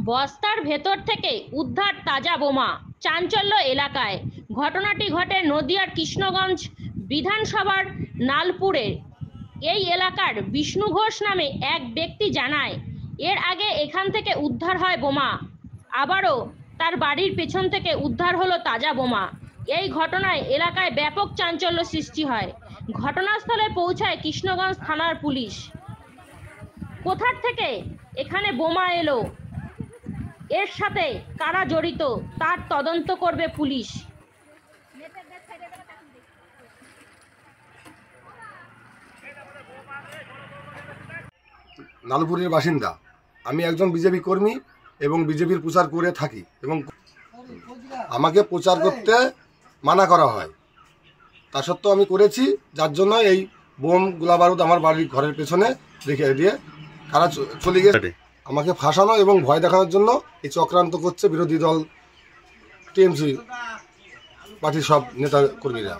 বস্তার ভেতর থেকে উদ্ধার তাজা বোমা, চাঞ্চল্য এলাকায়। ঘটনাটি ঘটে নদিয়ার কৃষ্ণগঞ্জ বিধানসভার নালপুরে। এই এলাকার বিষ্ণু ঘোষ নামে এক ব্যক্তি জানায়, এর আগে এখান থেকে উদ্ধার হয় বোমা। আবারও তার বাড়ির পেছন থেকে উদ্ধার হলো তাজা বোমা। এই ঘটনায় এলাকায় ব্যাপক চাঞ্চল্য সৃষ্টি হয়। ঘটনাস্থলে পৌঁছায় কৃষ্ণগঞ্জ থানার পুলিশ। কোথার থেকে এখানে বোমা এলো, এর সাথে কারা জড়িত তার তদন্ত করবে পুলিশ। নালপুরের বাসিন্দা। আমি একজন বিজেপি কর্মী এবং বিজেপির প্রচার করে থাকি এবং আমাকে প্রচার করতে মানা করা হয়। তা সত্ত্বেও আমি করেছি, যার জন্য এই বোম গোলাবারুদ আমার বাড়ির ঘরের পেছনে রেখে দিয়ে কারা চলে গেছে। আমাকে ফাঁসানো এবং ভয় দেখানোর জন্য এই চক্রান্ত করছে বিরোধী দল টিএমসি পার্টির সব নেতা কর্মীরা।